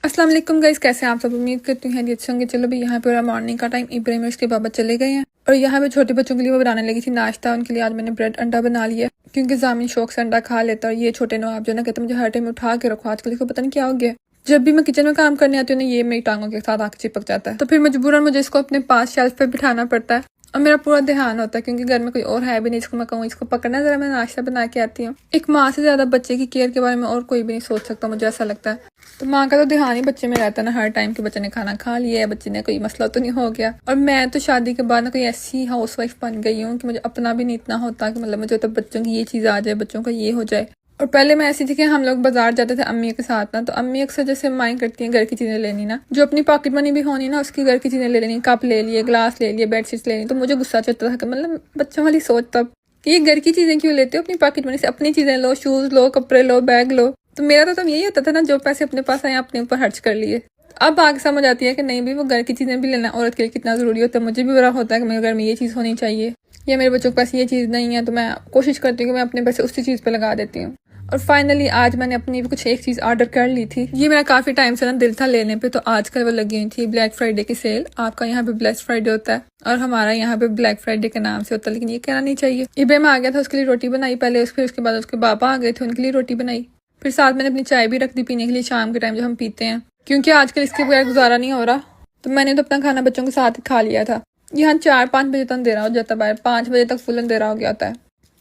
अस्सलाम वालेकुम गाइस, कैसे हैं आप सब। उम्मीद करती हूँ अच्छे होंगे। चलो भाई, यहाँ पे मॉर्निंग का टाइम, इब्राहिम और उसके पापा चले गए हैं और यहाँ पे छोटे बच्चों के लिए वो बनाने लगी थी नाश्ता। उनके लिए आज मैंने ब्रेड अंडा बना लिया क्योंकि जामिन शौक से अंडा खा लेता है। और ये छोटे नवाब जो ना कहते मुझे हर टाइम उठा के रखो, आजकल इसको पता नहीं क्या हो गया। जब भी मैं किचन में काम करने आती हूँ ना, ये मेरी टांगों के साथ आके चिपक जाता है, तो फिर मजबूरन मुझे इसको अपने पास शेल्फ पे बिठाना पड़ता है और मेरा पूरा ध्यान होता है क्योंकि घर में कोई और है भी नहीं इसको मैं कहूँ इसको पकड़ना, जरा मैं नाश्ता बना के आती हूँ। एक माँ से ज्यादा बच्चे की केयर के बारे में और कोई भी नहीं सोच सकता, मुझे ऐसा लगता है। तो माँ का तो ध्यान ही बच्चे में रहता है ना हर टाइम कि बच्चे ने खाना खा लिया है, बच्चे ने कोई मसला तो नहीं हो गया। और मैं तो शादी के बाद ना कोई ऐसी हाउसवाइफ बन गई हूँ कि मुझे अपना भी नहीं इतना होता कि मतलब मुझे तो बच्चों की ये चीज़ आ जाए, बच्चों का ये हो जाए। और पहले मैं ऐसी थी कि हम लोग बाजार जाते थे अम्मी के साथ ना, तो अम्मी अक्सर जैसे माइंड करती हैं घर की चीज़ें लेनी ना, जो अपनी पॉकेट मनी भी होनी ना उसकी घर की चीज़ें ले लेनी, कप ले लिए, ग्लास ले लिए, बेडशीट्स लेनी। तो मुझे गुस्सा चढ़ता था कि मतलब बच्चों वाली सोच तब कि ये घर की चीज़ें क्यों लेते हो, अपनी पॉकेट मनी से अपनी चीज़ें लो, शूज़ लो, कपड़े लो, बैग लो। तो मेरा तो तब यही होता था ना, जो पैसे अपने पास आए अपने ऊपर खर्च कर लिए। अब आगे समझ आती है कि नहीं भी वो घर की चीज़ें भी लेना औरत के लिए कितना ज़रूरी होता है। मुझे भी बुरा होता है कि मेरे घर में ये चीज़ होनी चाहिए या मेरे बच्चों के पास ये चीज़ नहीं है, तो मैं कोशिश करती हूँ कि मैं अपने पैसे उसी चीज़ पे लगा देती हूँ। और फाइनली आज मैंने अपनी कुछ एक चीज़ ऑर्डर कर ली थी। ये मेरा काफ़ी टाइम से ना दिल था लेने पे, तो आजकल वो लगी हुई थी ब्लैक फ्राइडे की सेल। आपका यहाँ पे ब्लैक फ्राइडे होता है और हमारा यहाँ पे ब्लैक फ्राइडे के नाम से होता है, लेकिन ये कहना नहीं चाहिए। इब्राहिम आ गया था, उसके लिए रोटी बनाई पहले, फिर उसके बाद उसके पापा आ गए थे, उनके लिए रोटी बनाई। फिर साथ मैंने अपनी चाय भी रख दी पीने के लिए शाम के टाइम जब हम पीते हैं, क्योंकि आजकल इसके बगैर गुजारा नहीं हो रहा। तो मैंने तो अपना खाना बच्चों के साथ ही खा लिया था। यहाँ 4-5 बजे तक अंधेरा हो जाता है, बाहर 5 बजे तक फुल अंधेरा हो गया होता है।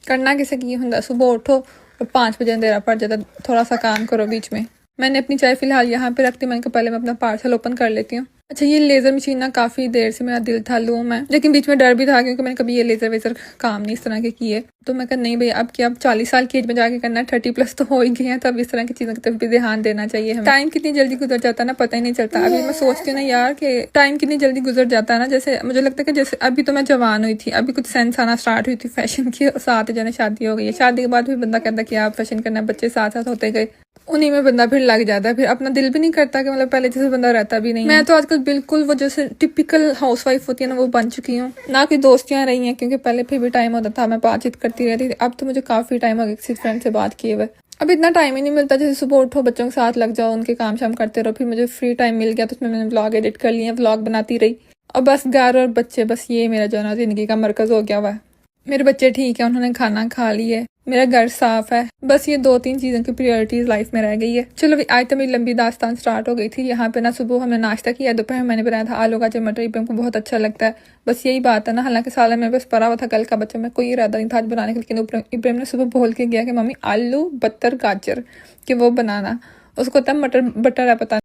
करना किसे की होता, सुबह उठो और 5 बजे अंधेरा पड़ जाता, थोड़ा सा काम करो बीच में। मैंने अपनी चाय फिलहाल यहाँ पे रखती, मैंने कहा पहले मैं अपना पार्सल ओपन कर लेती हूँ। अच्छा, ये लेज़र मशीन ना काफ़ी देर से मेरा दिल था लूँ मैं, लेकिन बीच में डर भी था क्योंकि मैंने कभी ये लेज़र वेज़र काम नहीं इस तरह के किए। तो मैं कहा नहीं भैया, अब क्या, अब 40 साल की एज में जाके करना है, 30+ तो हो ही गए हैं, तो अब इस तरह की चीज़ों की तरफ भी ध्यान देना चाहिए हमें। टाइम कितनी जल्दी गुजर जाता है ना, पता ही नहीं चलता। अभी मैं सोचती हूँ ना यार कि टाइम कितनी जल्दी गुजर जाता है ना, जैसे मुझे लगता है कि जैसे अभी तो मैं जवान हुई थी, अभी कुछ सेंस आना स्टार्ट हुई थी फैशन की, साथ जाने शादी हो गई है। शादी के बाद भी बंदा कहता है कि आप फैशन करना, बच्चे साथ साथ होते गए, उन्हीं में बंदा फिर लग जाता है, फिर अपना दिल भी नहीं करता कि मतलब पहले जैसे बंदा रहता भी नहीं। मैं तो आजकल बिल्कुल वो जैसे टिपिकल हाउसवाइफ होती है ना, वो बन चुकी हूँ। ना कोई दोस्तियां रही हैं क्योंकि पहले फिर भी टाइम होता था, मैं बातचीत करती रहती थी। अब तो मुझे काफी टाइम हो गया किसी फ्रेंड से बात किए हुए। अब इतना टाइम ही नहीं मिलता, जैसे सुबह उठो बच्चों के साथ लग जाओ, उनके काम शाम करते रहो, फिर मुझे फ्री टाइम मिल गया तो उसमें मैंने व्लॉग एडिट कर लिए, व्लॉग बनाती रही। और बस घर और बच्चे, बस ये मेरा जो है ना जिंदगी का मरकज हो गया हुआ है। मेरे बच्चे ठीक है, उन्होंने खाना खा लिया, मेरा घर साफ है, बस ये 2-3 चीज़ों की प्रायोरिटीज लाइफ में रह गई है। चलो आज तो मेरी लंबी दास्तान स्टार्ट हो गई थी। यहाँ पे ना सुबह हमने नाश्ता किया, दोपहर मैंने बनाया था आलू गाजर मटर, इब्राहिम को बहुत अच्छा लगता है। बस यही बात है ना, हालांकि सालन मेरे पास पड़ा हुआ था कल का, बच्चों में कोई इरादा नहीं था आज बनाने का, लेकिन इब्राहिम ने सुबह बोल के गया कि मम्मी आलू बटर गाजर कि वो बनाना, उसको तब मटर बटर है पता